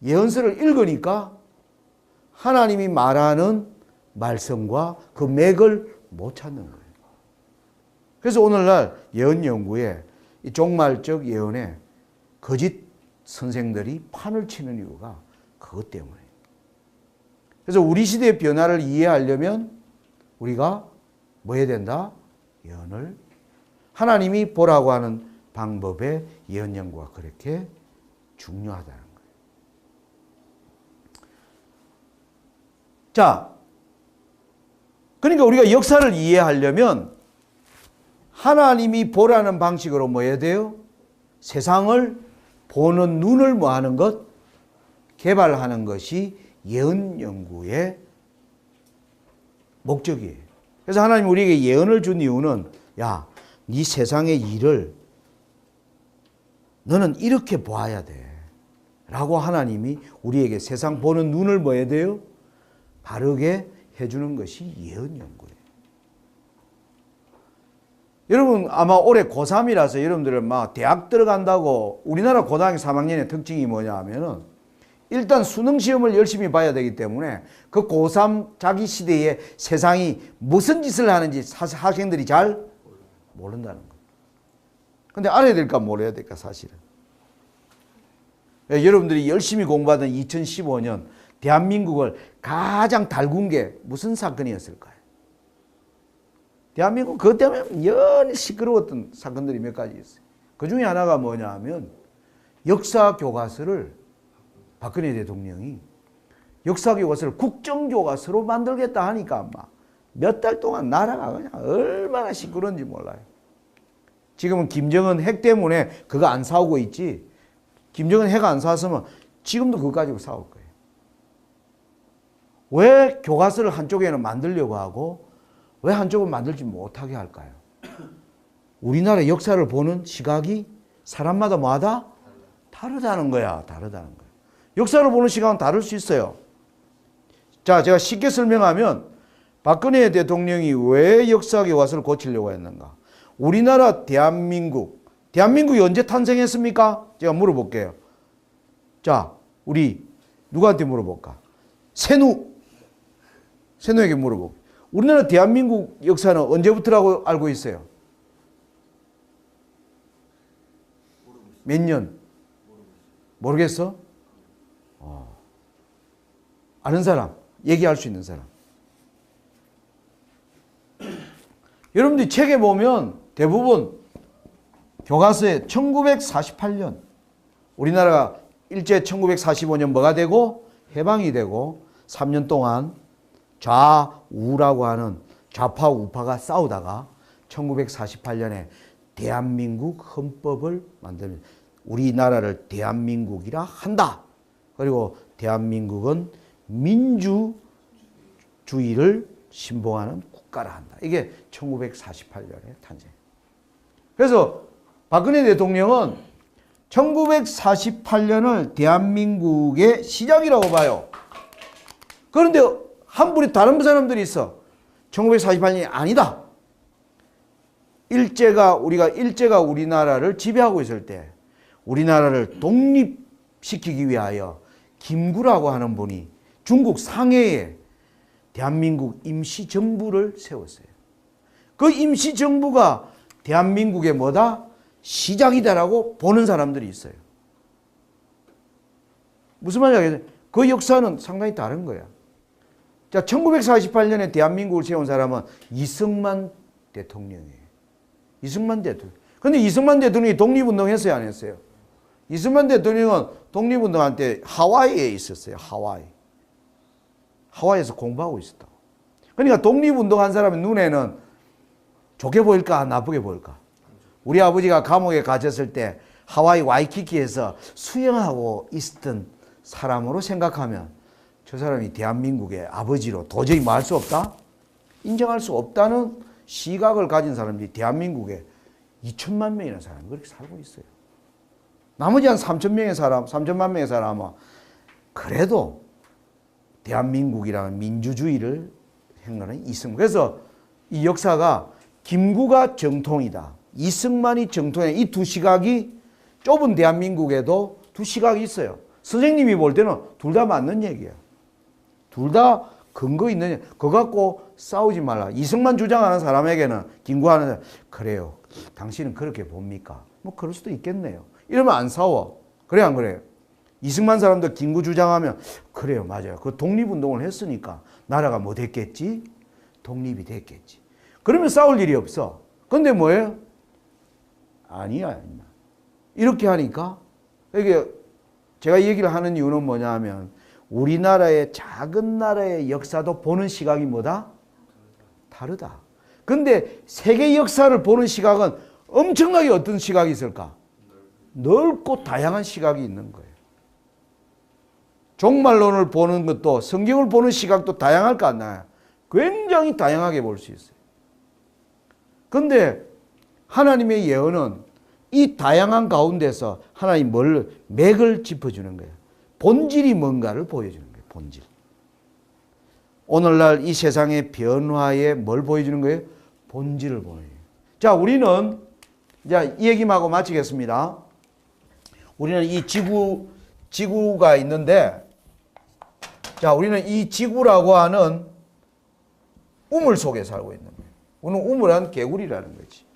예언서를 읽으니까 하나님이 말하는 말씀과 그 맥을 못 찾는 거예요. 그래서 오늘날 예언 연구에 이 종말적 예언에 거짓 선생들이 판을 치는 이유가 그것 때문에. 그래서 우리 시대의 변화를 이해하려면 우리가 뭐 해야 된다? 예언을. 하나님이 보라고 하는 방법의 예언 연구가 그렇게 중요하다는 거예요. 자, 그러니까 우리가 역사를 이해하려면 하나님이 보라는 방식으로 뭐 해야 돼요? 세상을 보는 눈을 뭐 하는 것? 개발하는 것이 예언 연구의 목적이에요. 그래서 하나님 우리에게 예언을 준 이유는 야, 네 세상의 일을 너는 이렇게 봐야 돼 라고 하나님이 우리에게 세상 보는 눈을 뭐 해야 돼요? 바르게 해주는 것이 예언 연구예요. 여러분 아마 올해 고3이라서 여러분들은 막 대학 들어간다고 우리나라 고등학교 3학년의 특징이 뭐냐 하면은 일단 수능 시험을 열심히 봐야 되기 때문에 그 고3 자기 시대에 세상이 무슨 짓을 하는지 사실 학생들이 잘 모른다는 거예요. 근데 알아야 될까 몰라야 될까 사실은. 여러분들이 열심히 공부하던 2015년 대한민국을 가장 달군 게 무슨 사건이었을까요? 대한민국 그것 때문에 연히 시끄러웠던 사건들이 몇 가지 있어요. 그 중에 하나가 뭐냐 하면 역사 교과서를 박근혜 대통령이 역사 교과서를 국정교과서로 만들겠다 하니까 막 몇 달 동안 나라가 그냥 얼마나 시끄러운지 몰라요. 지금은 김정은 핵 때문에 그거 안 싸우고 있지. 김정은 핵 안 쐈으면 지금도 그거 가지고 싸울 거예요. 왜 교과서를 한쪽에는 만들려고 하고 왜 한쪽은 만들지 못하게 할까요? 우리나라 역사를 보는 시각이 사람마다 뭐하다? 다르다는 거야. 다르다는 거야. 역사를 보는 시각은 다를 수 있어요. 자, 제가 쉽게 설명하면 박근혜 대통령이 왜 역사 교과서를 고치려고 했는가? 우리나라 대한민국이 언제 탄생했습니까? 제가 물어볼게요. 자, 우리 누구한테 물어볼까? 세누에게 물어볼게요. 우리나라 대한민국 역사는 언제부터라고 알고 있어요? 몇 년? 모르겠어? 아는 사람, 얘기할 수 있는 사람. 여러분들이 책에 보면 대부분 교과서에 1948년 우리나라가 일제 1945년 뭐가 되고 해방이 되고 3년 동안 좌우라고 하는 좌파 우파가 싸우다가 1948년에 대한민국 헌법을 만듭니다. 우리나라를 대한민국이라 한다. 그리고 대한민국은 민주주의를 신봉하는 국가라 한다. 이게 1948년에 탄생. 그래서 박근혜 대통령은 1948년을 대한민국의 시작이라고 봐요. 그런데 한 분이 다른 사람들이 있어. 1948년이 아니다. 일제가 우리나라를 지배하고 있을 때 우리나라를 독립시키기 위하여 김구라고 하는 분이 중국 상해에 대한민국 임시정부를 세웠어요. 그 임시정부가 대한민국의 뭐다? 시작이다라고 보는 사람들이 있어요. 무슨 말이냐? 그 역사는 상당히 다른 거야. 자, 1948년에 대한민국을 세운 사람은 이승만 대통령이에요. 이승만 대통령. 근데 이승만 대통령이 독립운동했어요, 안 했어요? 이승만 대통령은 독립운동할 때 하와이에 있었어요. 하와이에서 공부하고 있었다고. 그러니까 독립운동한 사람의 눈에는 좋게 보일까, 나쁘게 보일까? 우리 아버지가 감옥에 갇혔을 때 하와이 와이키키에서 수영하고 있었던 사람으로 생각하면 저 사람이 대한민국의 아버지로 도저히 뭐 할 수 없다? 인정할 수 없다는 시각을 가진 사람들이 대한민국에 2천만 명이나 사람이 그렇게 살고 있어요. 나머지 한 3천만 명의 사람은 그래도 대한민국이라는 민주주의를 행하는 이승만. 그래서 이 역사가 김구가 정통이다, 이승만이 정통이다. 이 두 시각이 좁은 대한민국에도 두 시각이 있어요. 선생님이 볼 때는 둘 다 맞는 얘기예요. 둘 다 근거 있는 얘기. 그거 갖고 싸우지 말라. 이승만 주장하는 사람에게는 김구하는 사람, 그래요. 당신은 그렇게 봅니까? 뭐 그럴 수도 있겠네요. 이러면 안 싸워. 그래 안 그래요? 이승만 사람도 김구 주장하면 그래요, 맞아요. 그 독립운동을 했으니까 나라가 뭐 됐겠지? 독립이 됐겠지. 그러면 싸울 일이 없어. 근데 뭐예요? 아니야. 이렇게 하니까 이게 제가 이 얘기를 하는 이유는 뭐냐 하면 우리나라의 작은 나라의 역사도 보는 시각이 뭐다? 다르다. 근데 세계 역사를 보는 시각은 엄청나게 어떤 시각이 있을까? 넓고 다양한 시각이 있는 거예요. 종말론을 보는 것도 성경을 보는 시각도 다양할까 안 나요? 굉장히 다양하게 볼 수 있어요. 근데 하나님의 예언은 이 다양한 가운데서 하나님 뭘 맥을 짚어주는 거예요. 본질이 뭔가를 보여주는 거예요. 본질. 오늘날 이 세상의 변화에 뭘 보여주는 거예요? 본질을 보여요. 자, 우리는 이제 이 얘기만 하고 마치겠습니다. 우리는 이 지구가 있는데, 자, 우리는 이 지구라고 하는 우물 속에 살고 있는 거예요. 우리는 우물한 개구리라는 거지.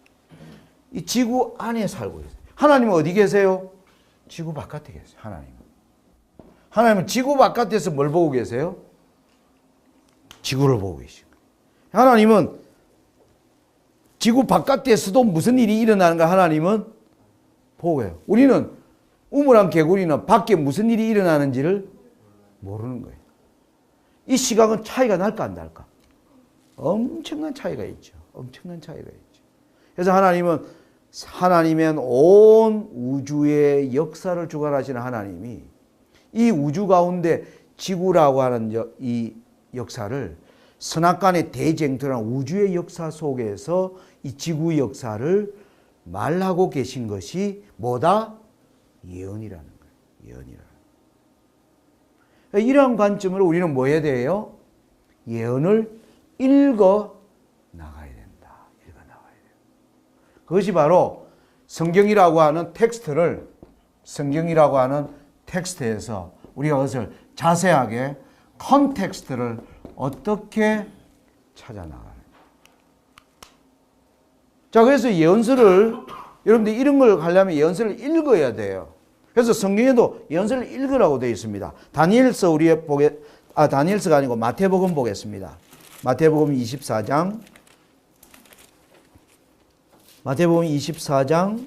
이 지구 안에 살고 있어요. 하나님은 어디 계세요? 지구 바깥에 계세요. 하나님은 지구 바깥에서 뭘 보고 계세요? 지구를 보고 계시고. 하나님은 지구 바깥에서도 무슨 일이 일어나는가 하나님은 보고 해요. 우리는 우물한 개구리는 밖에 무슨 일이 일어나는지를 모르는 거예요. 이 시각은 차이가 날까 안 날까? 엄청난 차이가 있죠. 엄청난 차이가 있죠. 그래서 하나님은 하나님의 온 우주의 역사를 주관하시는 하나님이 이 우주 가운데 지구라고 하는 이 역사를 선악간의 대쟁투라는 우주의 역사 속에서 이 지구 역사를 말하고 계신 것이 뭐다? 예언이라는 거예요. 예언이라는. 이러한 관점으로 우리는 뭐 해야 돼요? 예언을 읽어 나가야 된다. 읽어 나가야 돼요. 그것이 바로 성경이라고 하는 텍스트에서 우리가 그것을 자세하게 컨텍스트를 어떻게 찾아 나가는. 자, 그래서 예언서를 여러분들 이런 걸 하려면 예언서를 읽어야 돼요. 그래서 성경에도 예언서를 읽으라고 되어 있습니다. 다니엘서 다니엘서가 아니고 마태복음 보겠습니다. 마태복음 24장. 마태복음 24장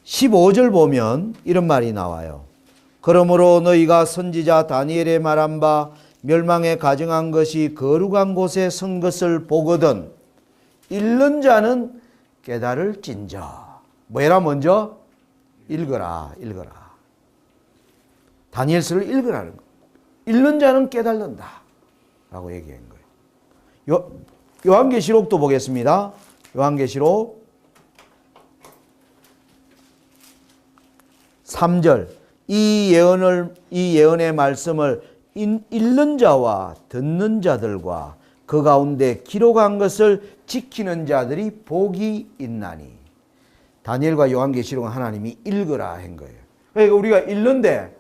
15절 보면 이런 말이 나와요. 그러므로 너희가 선지자 다니엘의 말한 바 멸망에 가증한 것이 거룩한 곳에 선 것을 보거든 읽는 자는 깨달을진저. 뭐라 먼저? 읽어라. 다니엘서를 읽으라는 거. 읽는 자는 깨달는다 라고 얘기한 거예요. 요한계시록도 보겠습니다. 요한계시록 3절. 이 예언의 말씀을 읽는 자와 듣는 자들과 그 가운데 기록한 것을 지키는 자들이 복이 있나니. 다니엘과 요한계시록은 하나님이 읽으라 한 거예요. 그러니까 우리가 읽는데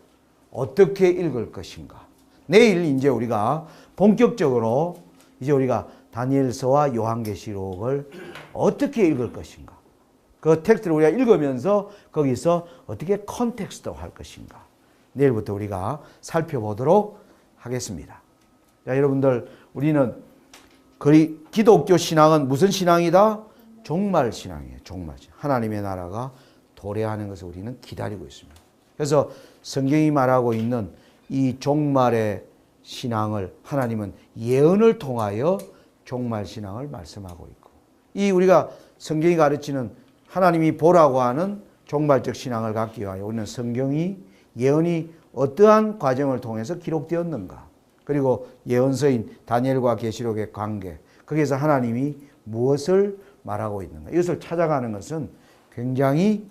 어떻게 읽을 것인가. 내일 이제 우리가 본격적으로 이제 우리가 다니엘서와 요한계시록을 어떻게 읽을 것인가. 그 텍스트를 우리가 읽으면서 거기서 어떻게 컨텍스트 할 것인가. 내일부터 우리가 살펴보도록 하겠습니다. 자, 여러분들, 우리는 거의 기독교 신앙은 무슨 신앙이다? 종말 신앙이에요. 종말 신앙. 하나님의 나라가 도래하는 것을 우리는 기다리고 있습니다. 그래서 성경이 말하고 있는 이 종말의 신앙을 하나님은 예언을 통하여 종말 신앙을 말씀하고 있고, 이 우리가 성경이 가르치는 하나님이 보라고 하는 종말적 신앙을 갖기 위하여 우리는 성경이 예언이 어떠한 과정을 통해서 기록되었는가, 그리고 예언서인 다니엘과 계시록의 관계, 거기에서 하나님이 무엇을 말하고 있는가, 이것을 찾아가는 것은 굉장히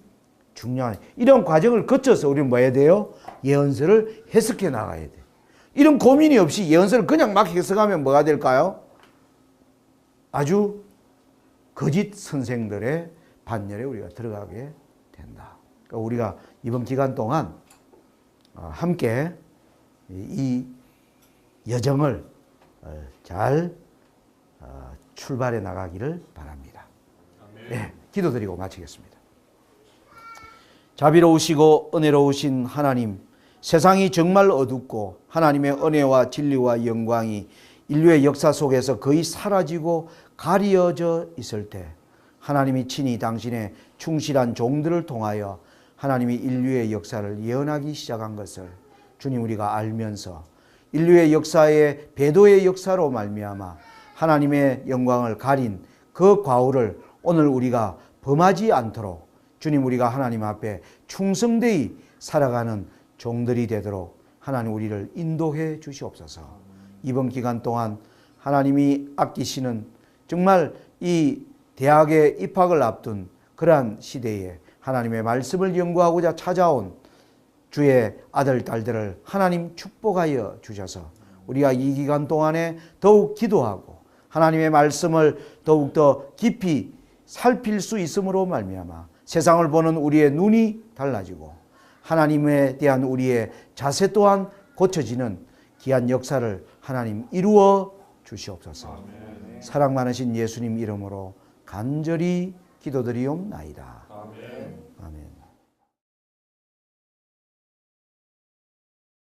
중요한, 이런 과정을 거쳐서 우리는 뭐 해야 돼요? 예언서를 해석해 나가야 돼요. 이런 고민이 없이 예언서를 그냥 막 해석하면 뭐가 될까요? 아주 거짓 선생들의 반열에 우리가 들어가게 된다. 그러니까 우리가 이번 기간 동안 함께 이 여정을 잘 출발해 나가기를 바랍니다. 네, 기도드리고 마치겠습니다. 자비로우시고 은혜로우신 하나님, 세상이 정말 어둡고 하나님의 은혜와 진리와 영광이 인류의 역사 속에서 거의 사라지고 가려져 있을 때 하나님이 친히 당신의 충실한 종들을 통하여 하나님이 인류의 역사를 예언하기 시작한 것을 주님 우리가 알면서 인류의 역사의 배도의 역사로 말미암아 하나님의 영광을 가린 그 과오를 오늘 우리가 범하지 않도록 주님 우리가 하나님 앞에 충성되이 살아가는 종들이 되도록 하나님 우리를 인도해 주시옵소서. 이번 기간 동안 하나님이 아끼시는 정말 이 대학에 입학을 앞둔 그러한 시대에 하나님의 말씀을 연구하고자 찾아온 주의 아들, 딸들을 하나님 축복하여 주셔서 우리가 이 기간 동안에 더욱 기도하고 하나님의 말씀을 더욱더 깊이 살필 수 있음으로 말미암아 세상을 보는 우리의 눈이 달라지고 하나님에 대한 우리의 자세 또한 고쳐지는 귀한 역사를 하나님 이루어 주시옵소서. 아멘. 사랑 많으신 예수님 이름으로 간절히 기도드리옵나이다. 아멘. 아멘.